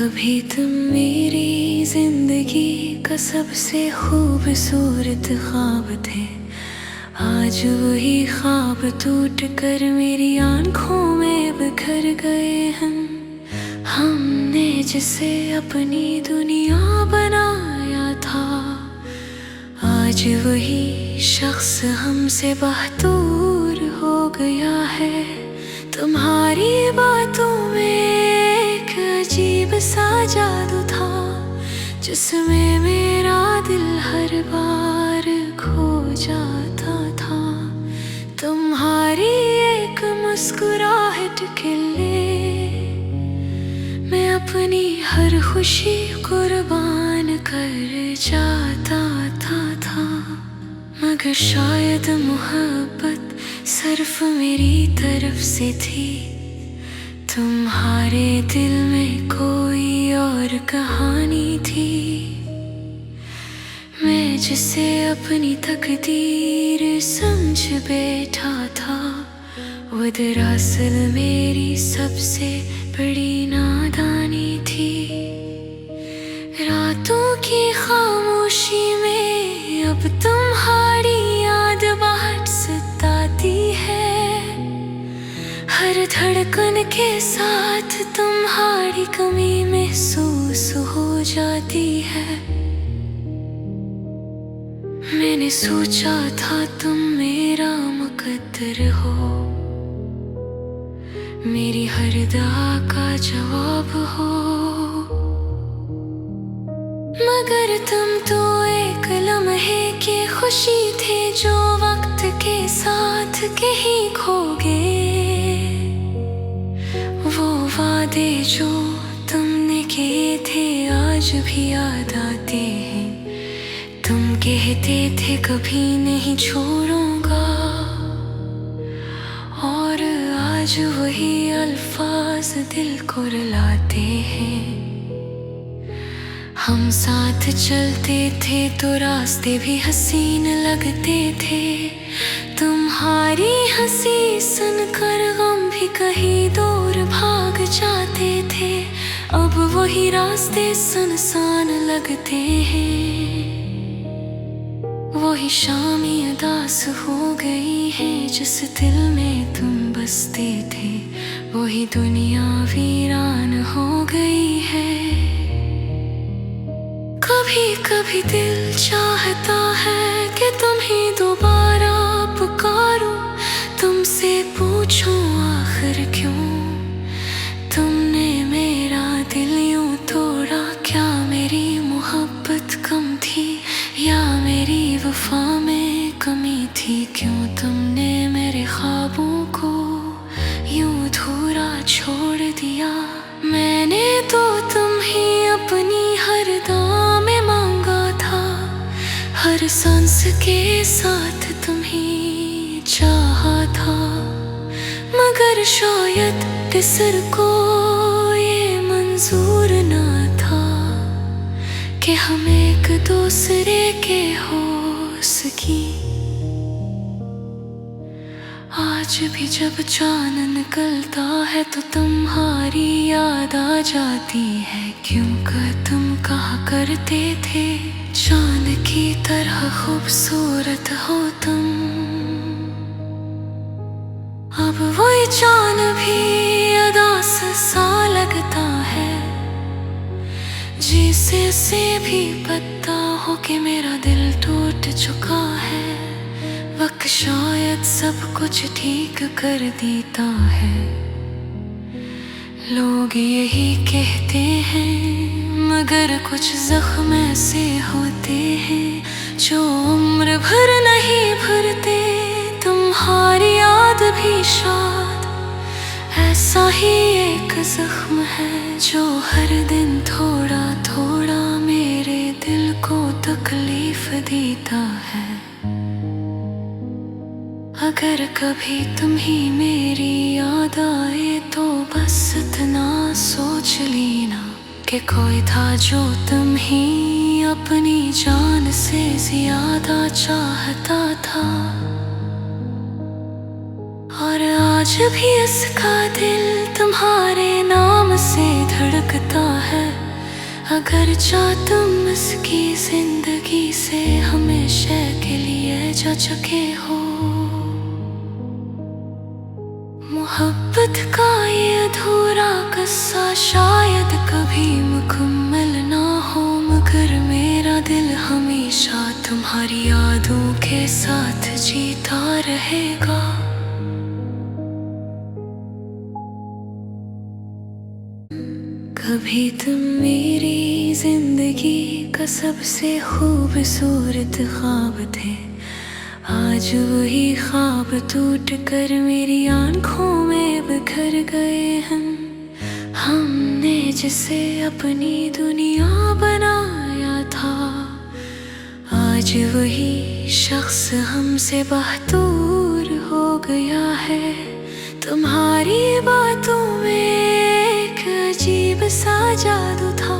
कभी तुम मेरी जिंदगी का सबसे खूबसूरत ख्वाब थे। आज वही ख्वाब टूट कर मेरी आंखों में बिखर गए हैं। हमने जिसे अपनी दुनिया बनाया था, आज वही शख्स हमसे बहुत दूर हो गया है। तुम्हारी बातों में एक अजीब सा जादू था, जिसमें मेरा दिल हर बार खो जाता था। तुम्हारी एक मुस्कुराहट के लिए मैं अपनी हर खुशी कुर्बान कर जाता था। मगर शायद मोहब्बत सिर्फ मेरी तरफ से थी, तुम्हारे दिल में कोई और कहानी थी। मैं जिसे अपनी तकदीर समझ बैठा था, वो दरअसल मेरी सबसे बड़ी नादानी थी। रातों की खामोशी में अब तुम्हारी याद बाट सताती है। हर धड़कन के साथ तुम्हारी कमी महसूस हो जाती है। मैंने सोचा था तुम मेरा मुकद्दर हो, मेरी हर दुआ का जवाब हो। मगर तुम तो एक लम्हे की खुशी थे, जो वक्त के साथ कहीं खो गए। वो वादे जो तुमने किए थे आज भी याद आते हैं। तुम कहते थे कभी नहीं छोड़ूंगा, और आज वही अल्फाज दिल को रुलाते हैं। हम साथ चलते थे तो रास्ते भी हसीन लगते थे। तुम्हारी हंसी सुनकर गम भी कहीं दूर भाग जाते थे। अब वही रास्ते सुनसान लगते हैं। वही शामी उदास हो गई है, जिस दिल में तुम बसते थे। वही दुनिया वीरान हो गई है। कभी कभी दिल चाहता है कि तुम्हें दोबारा पुकारूं, तुमसे पूछूं आखिर क्यों तुमने मेरा दिल यूं तोड़ा। क्या मेरी मोहब्बत कम थी या मेरी वफा में कमी थी? क्यों तुमने मेरे ख्वाबों को यूं अधूरा छोड़ दिया? मैंने तो तुम्हें अपनी हर दाम में मांगा था, हर सांस के साथ तुम्हें चाहा था। मगर शायद किसर को ये मंजूर ना था कि हम एक दूसरे के हो सकी। आज भी जब चांद निकलता है तो तुम्हारी याद आ जाती है। क्योंकि तुम कहा करते थे चांद की तरह खूबसूरत हो तुम। अब वही चांद भी उदास सा लगता है, जिसे से भी पता हो कि मेरा दिल टूट चुका है। वक्त शायद सब कुछ ठीक कर देता है। लोग यही कहते हैं, मगर कुछ जख्म ऐसे होते हैं जो उम्र भर नहीं भरते। तुम्हारी याद भी शायद ऐसा ही एक जख्म है, जो हर दिन थोड़ा थोड़ा मेरे दिल को तकलीफ देता है। अगर कभी तुम्हें मेरी याद आए तो बस इतना सोच लेना कि कोई था जो तुम्हें अपनी जान से ज्यादा चाहता था। और आज भी इसका दिल तुम्हारे नाम से धड़कता है। अगर चाह तुम इसकी जिंदगी से हमेशा के लिए जा चुके हो। मोहब्बत का ये अधूरा किस्सा शायद कभी मुकम्मल ना हो, मगर मेरा दिल हमेशा तुम्हारी यादों के साथ जीता रहेगा। कभी तुम मेरी जिंदगी का सबसे खूबसूरत ख्वाब थे, आज वही ख्वाब टूट कर मेरी आंखों में बिखर गए हैं। हमने जिसे अपनी दुनिया बनाया था, आज वही शख्स हमसे बहुत दूर हो गया है। तुम्हारी बातों में एक अजीब सा जादू था,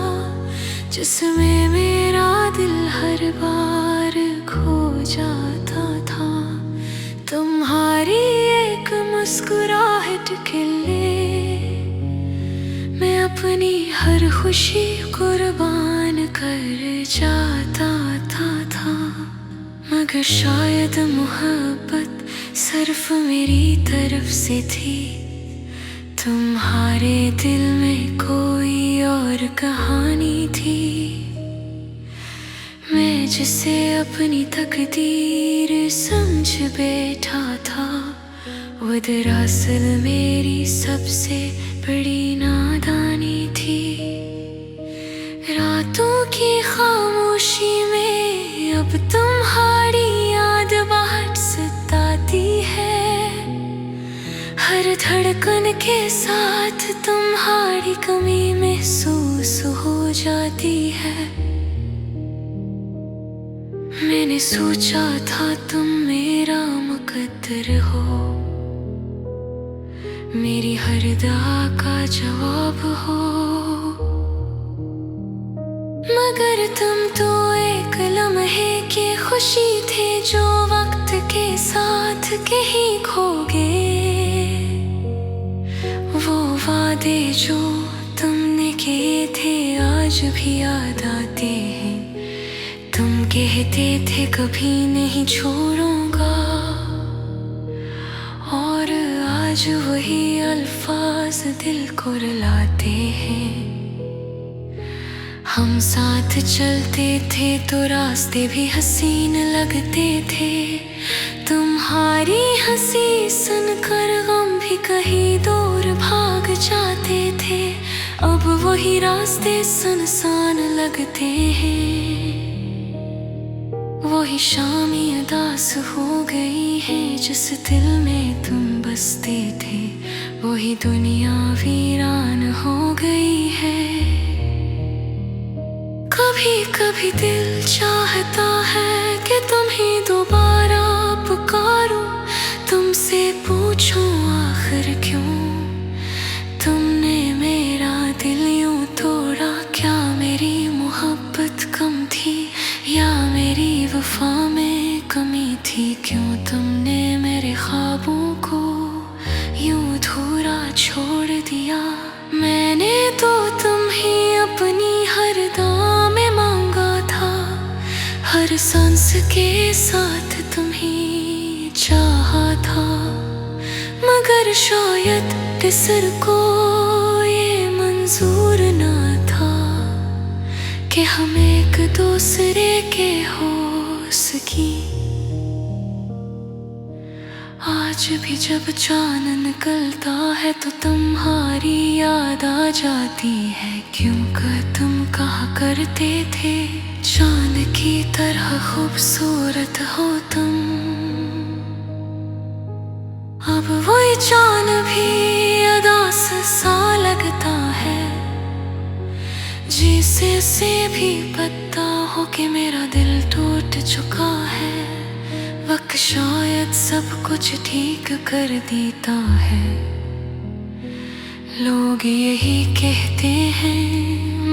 जिसमें मेरा दिल हर बार खो जाता था। तुम्हारी एक मुस्कुराहट के लिए मैं अपनी हर खुशी कुर्बान कर जाता था। मगर शायद मोहब्बत सिर्फ मेरी तरफ से थी, तुम्हारे दिल में कोई और कहानी थी। मैं जिसे अपनी तकदीर समझ बैठा था, वो दरअसल मेरी सबसे बड़ी नादानी थी। रातों की खामोशी में अब तुम्हारी याद बाट सताती है। हर धड़कन के साथ तुम्हारी कमी महसूस हो जाती है। मैंने सोचा था तुम मेरा मुकद्दर हो, मेरी हर दुआ का जवाब हो, मगर तुम तो एक लम्हे की खुशी थे जो वक्त के साथ कहीं खो गए। वो वादे जो तुमने किए थे आज भी याद आते हैं। तुम कहते थे कभी नहीं छोड़ूंगा, और आज वही अल्फाज दिल को रुलाते हैं। हम साथ चलते थे तो रास्ते भी हसीन लगते थे। तुम्हारी हंसी सुनकर गम भी कहीं दूर भाग जाते थे। अब वही रास्ते सुनसान लगते हैं, वही शामी उदास हो गई है जिस दिल में तुम बसते थे। वही दुनिया वीरान हो गई है। कभी कभी दिल चाहता है कि तुम्हें दोबारा पुकारूं, तुमसे पूछूं आखिर क्यों तुमने मेरा दिल यूं तोड़ा। क्या मेरी मोहब्बत कम थी या मेरी वफा में कमी थी? क्यों तुमने मेरे ख्वाबों को यूं अधूरा छोड़ दिया? मैंने तो तुम्हें अपनी हर दाम में मांगा था, हर सांस के साथ तुम्हें चाहा था। मगर शायद किसी को ये मंजूर ना था कि हम एक दूसरे के हो सकी। आज भी जब चांद निकलता है तो तुम्हारी याद आ जाती है, क्योंकि तुम कहा करते थे चांद की तरह खूबसूरत हो तुम। अब वही चांद भी उदास सा लगता है, जिसे से भी पता हो कि मेरा दिल टूट चुका है। वक्त शायद सब कुछ ठीक कर देता है, लोग यही कहते हैं।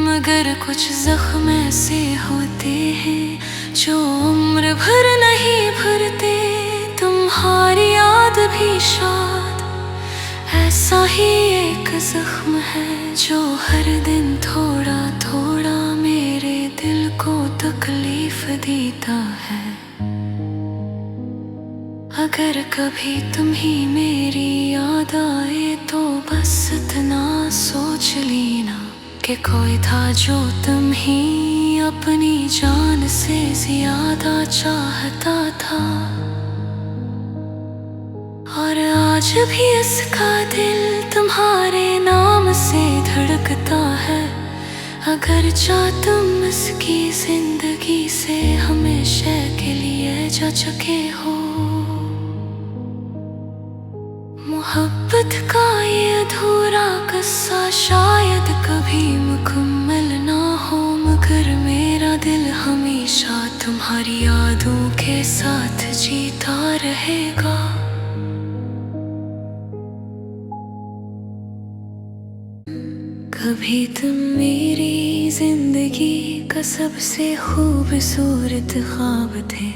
मगर कुछ जख्म ऐसे होते हैं जो उम्र भर नहीं भरते। तुम्हारी याद भी शायद ऐसा ही एक जख्म है जो हर दिन थोड़ा थोड़ा मेरे दिल को तकलीफ देता है। अगर कभी तुम ही मेरी याद आए तो बस इतना सोच लेना कि कोई था जो तुम ही अपनी जान से ज्यादा चाहता था। और आज भी इसका दिल तुम्हारे नाम से धड़कता है। अगर चाह तुम इसकी जिंदगी से हमेशा के लिए जा चुके हो। मोहब्बत का ये अधूरा किस्सा शायद कभी मुकम्मल ना हो, मगर मेरा दिल हमेशा तुम्हारी यादों के साथ जीता रहेगा। कभी तुम मेरी जिंदगी का सबसे खूबसूरत ख्वाब थे,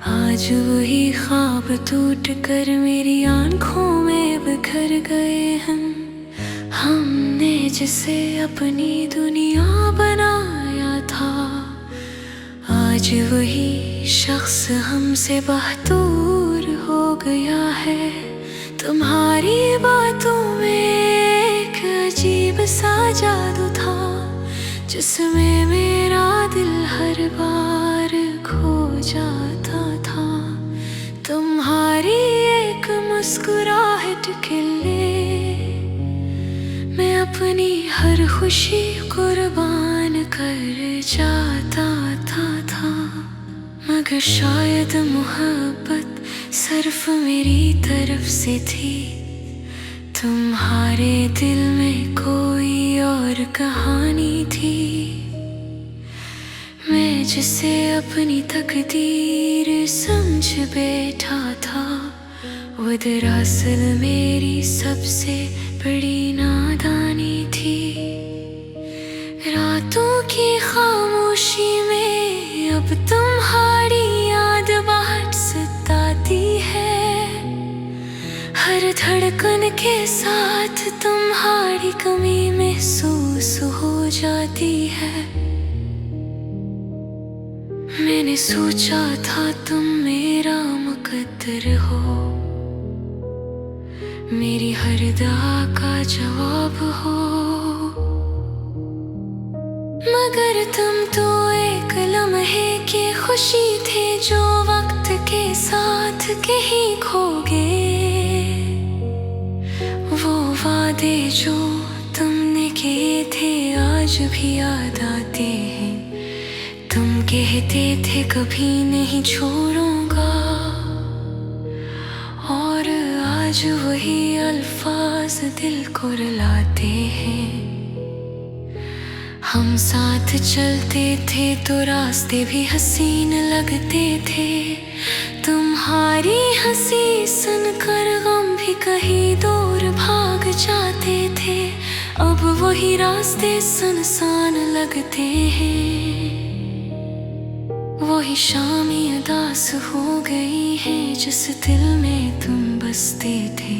आज वही ख्वाब टूट कर मेरी आंखों में बिखर गए हैं। हमने जिसे अपनी दुनिया बनाया था, आज वही शख्स हमसे बहुत दूर हो गया है। तुम्हारी बातों में एक अजीब सा जादू था, जिसमें मेरा दिल हर बार खो जाता था। तुम्हारी एक मुस्कुराहट के लिए मैं अपनी हर खुशी कुर्बान कर जाता था। मगर शायद मोहब्बत सिर्फ मेरी तरफ से थी, तुम्हारे दिल में कोई और कहानी थी। मैं जिसे अपनी तकदीर समझ बैठा था, वो दरअसल मेरी सबसे बड़ी नादानी थी। रातों की खामोशी में अब तुम्हारी याद बाहर सताती है। हर धड़कन के साथ तुम्हारी कमी महसूस हो जाती है। मैंने सोचा था तुम मेरा मुकद्दर हो, मेरी हर दुआ का जवाब हो, मगर तुम तो एक लम्हे की खुशी थे जो वक्त के साथ कहीं खो गए। वो वादे जो तुमने किए थे आज भी याद आते हैं। तुम कहते थे कभी नहीं छोड़ूंगा, और आज वही अल्फाज दिल को रुलाते हैं। हम साथ चलते थे तो रास्ते भी हसीन लगते थे। तुम्हारी हंसी सुनकर गम भी कहीं दूर भाग जाते थे। अब वही रास्ते सुनसान लगते हैं। वही शामी उदास हो गई है जिस दिल में तुम बसते थे।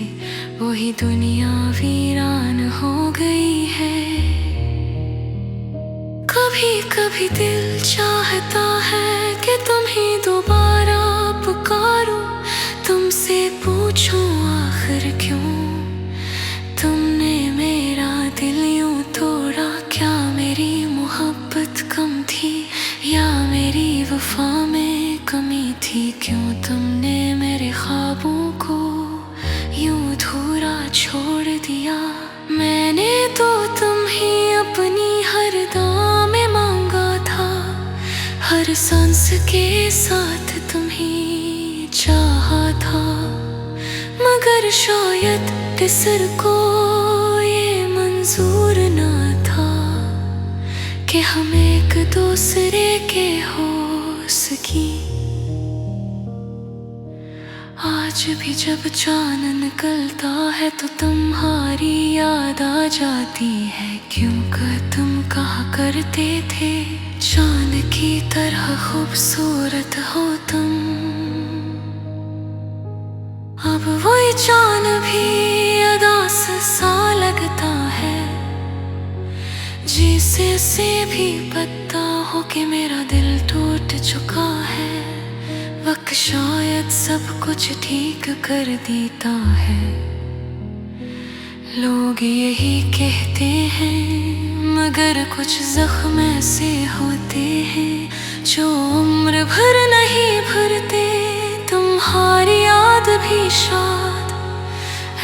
वही दुनिया वीरान हो गई है। कभी कभी दिल चाहता है कि तुम्हें दोबारा पुकारूं, तुमसे पूछूं आखिर क्यों तुमने मेरा दिल यूं तोड़ा। क्या मेरी मोहब्बत कम थी या मेरी वफा में कमी थी? क्यों तुमने मेरे ख्वाबों को यूं अधूरा छोड़ दिया? मैंने तो तुम ही अपनी हर दाम में मांगा था। हर सांस के साथ तुम ही चाहा था, मगर शायद किसर को ये मंजूर ना था कि हम एक दूसरे के हो सकी। आज भी जब चांद निकलता है तो तुम्हारी याद आ जाती है। क्योंकि तुम कहा करते थे चांद की तरह खूबसूरत हो तुम। अब वही चांद भी अदा सा लगता है, जिसे से भी पता हो कि मेरा दिल टूट चुका है। वक्त शायद सब कुछ ठीक कर देता है। लोग यही कहते हैं, मगर कुछ जख्म ऐसे होते हैं जो उम्र भर नहीं भरते। तुम्हारी याद भी शायद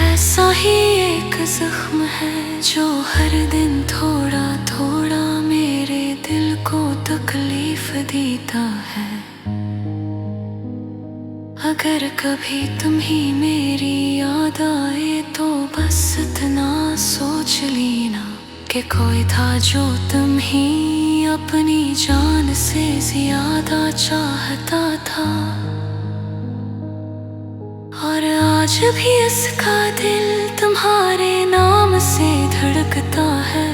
ऐसा ही एक जख्म है, जो हर दिन थोड़ा थोड़ा मेरे दिल को तकलीफ देता है। अगर कभी तुम्हें मेरी याद आए तो बस इतना सोच लेना कि कोई था जो तुम्हें अपनी जान से ज्यादा चाहता था। और आज भी इसका दिल तुम्हारे नाम से धड़कता है।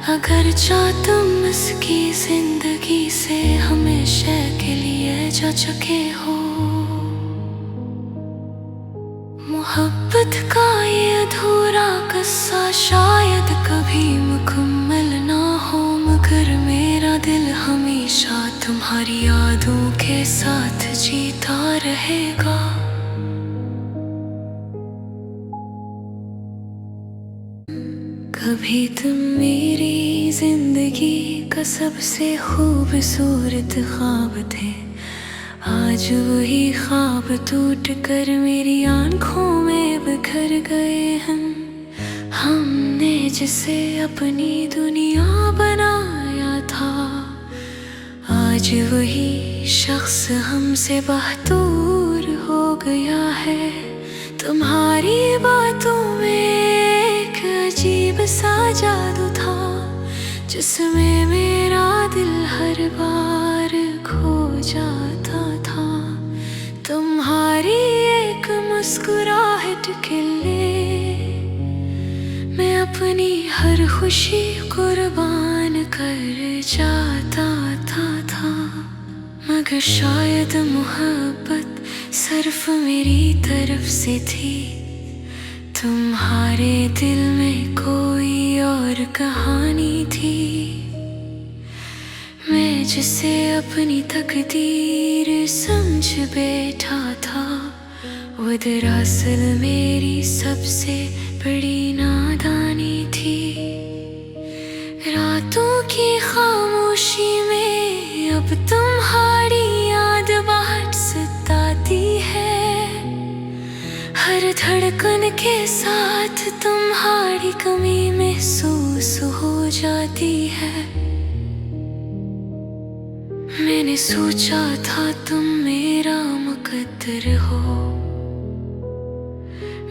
अगर चाह तुम इसकी जिंदगी से हमेशा के लिए जा चुके हो। मोहब्बत का ये अधूरा किस्सा शायद कभी मुकम्मल ना हो, मगर मेरा दिल हमेशा तुम्हारी यादों के साथ जीता रहेगा। कभी तुम मेरी जिंदगी का सबसे खूबसूरत ख्वाब थे, आज वही ख्वाब टूट कर मेरी आंखों में बिखर गए हैं। हमने जिसे अपनी दुनिया बनाया था, आज वही शख्स हमसे बहुत दूर हो गया है। तुम्हारी बातों में एक अजीब सा जादू था, जिसमें मेरा दिल हर बार खो जाता था। तुम्हारी एक मुस्कुराहट के लिए मैं अपनी हर खुशी कुर्बान कर जाता था। मगर शायद मोहब्बत सिर्फ मेरी तरफ से थी, तुम्हारे दिल में कोई और कहानी थी। मैं जिसे अपनी तकदीर समझ बैठा था, वो दरअसल मेरी सबसे बड़ी नादानी थी। रातों की खामोशी में अब तुम्हारी याद बाहर सताती है। हर धड़कन के साथ तुम्हारी कमी महसूस हो जाती है। मैंने सोचा था तुम मेरा मुकद्दर हो,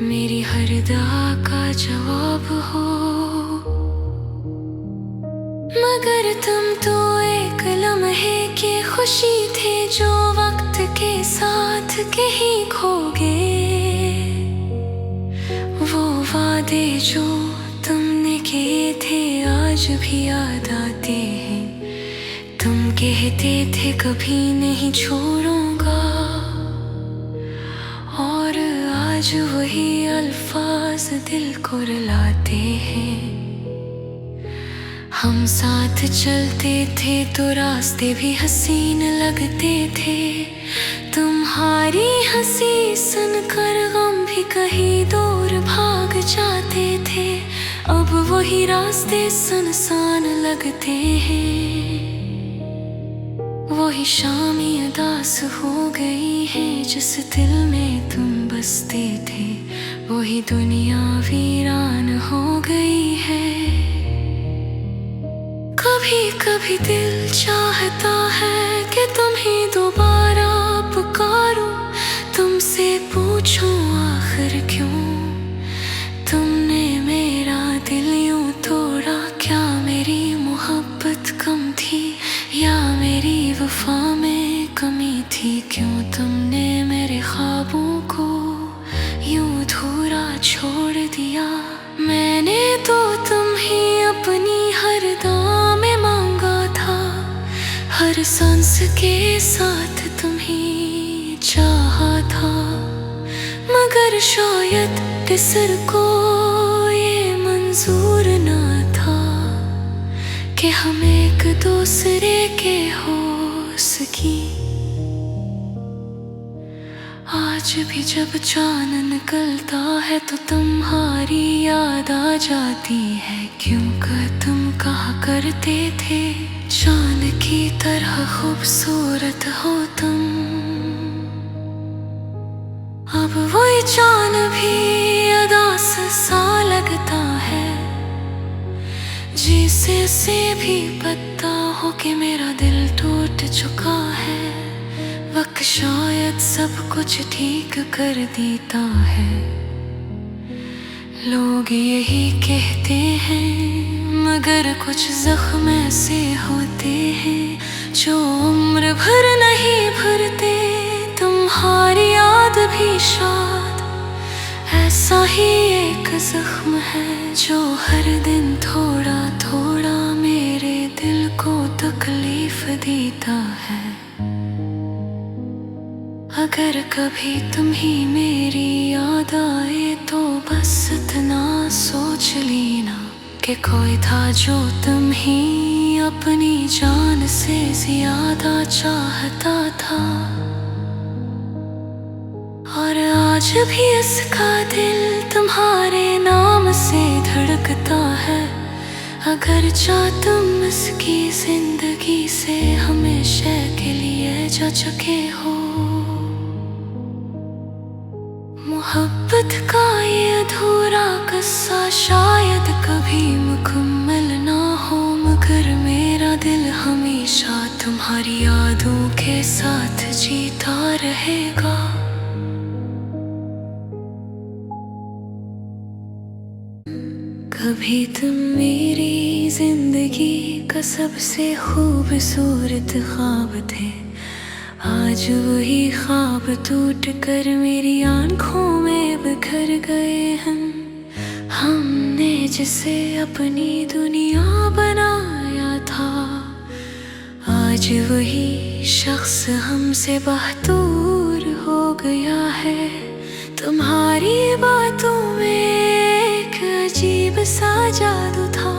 मेरी हर दुआ का जवाब हो, मगर तुम तो एक लम्हे की खुशी थे जो वक्त के साथ कहीं खो गए। वो वादे जो तुमने किए थे आज भी याद आते हैं। तुम कहते थे कभी नहीं छोड़ूंगा, और आज वही अल्फाज दिल को रुलाते हैं। हम साथ चलते थे तो रास्ते भी हसीन लगते थे। तुम्हारी हंसी सुनकर गम भी कहीं दूर भाग जाते थे। अब वही रास्ते सुनसान लगते हैं। वही शामी उदास हो गई है जिस दिल में तुम बसते थे। वही दुनिया वीरान हो गई है। कभी कभी दिल चाहता है कि तुम्हें दोबारा पुकारूं, तुमसे पूछूं आखिर क्यों तुमने मेरा दिल यूं तोड़ा। क्या मेरी मोहब्बत कम थी या मेरी वफा में कमी थी? क्यों तुमने मेरे ख्वाबों को यूं अधूरा छोड़ दिया? मैंने तो तुम्हें अपनी हर दाम में मांगा था, हर सांस के साथ तुम्हें चाहा था। मगर शायद किसर को मंजूर न था कि हम एक दूसरे के हो सकी। आज भी जब चांद निकलता है तो तुम्हारी याद आ जाती है, क्योंकि तुम कहा करते थे चांद की तरह खूबसूरत हो तुम। अब वही चांद भी उदास सा लगता है, जिसे से भी पता हो कि मेरा दिल टूट चुका है। वक्त शायद सब कुछ ठीक कर देता है, लोग यही कहते हैं, मगर कुछ जख्म ऐसे होते हैं जो उम्र भर नहीं भरते। तुम्हारी याद भी शायद ऐसा ही एक जख्म है जो हर दिन थोड़ा थोड़ा मेरे दिल को तकलीफ देता है। अगर कभी तुम ही मेरी याद आए तो बस इतना सोच लेना कि कोई था जो तुम ही अपनी जान से ज्यादा चाहता था। और आज भी इसका दिल तुम्हारे नाम से धड़कता है। अगर चाह तुम इसकी जिंदगी से हमेशा के लिए जा चुके हो। मोहब्बत का ये अधूरा किस्सा शायद कभी मुकम्मल ना हो, मगर मेरा दिल हमेशा तुम्हारी यादों के साथ जीता रहेगा। कभी तुम मेरी जिंदगी का सबसे खूबसूरत ख्वाब थे, आज वही ख्वाब टूट कर मेरी आंखों में बिखर गए हैं। हमने जिसे अपनी दुनिया बनाया था, आज वही शख्स हमसे बहुत दूर हो गया है। तुम्हारी बातों में एक अजीब सा जादू था,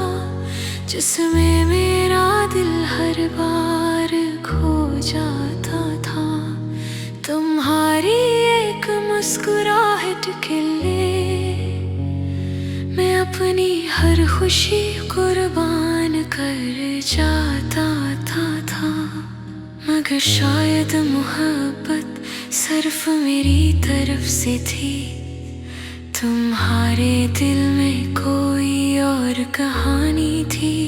जिसमें मेरा दिल हर बार खो जाता था। तुम्हारी एक मुस्कुराहट के लिए मैं अपनी हर खुशी कुर्बान कर जाता था। मगर शायद मोहब्बत सिर्फ मेरी तरफ से थी, तुम्हारे दिल में कोई और कहानी थी।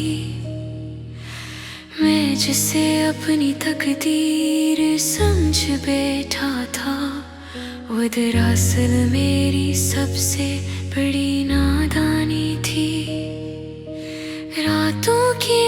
मैं जिसे अपनी तकदीर समझ बैठा था, वो दरअसल मेरी सबसे बड़ी नादानी थी। रातों की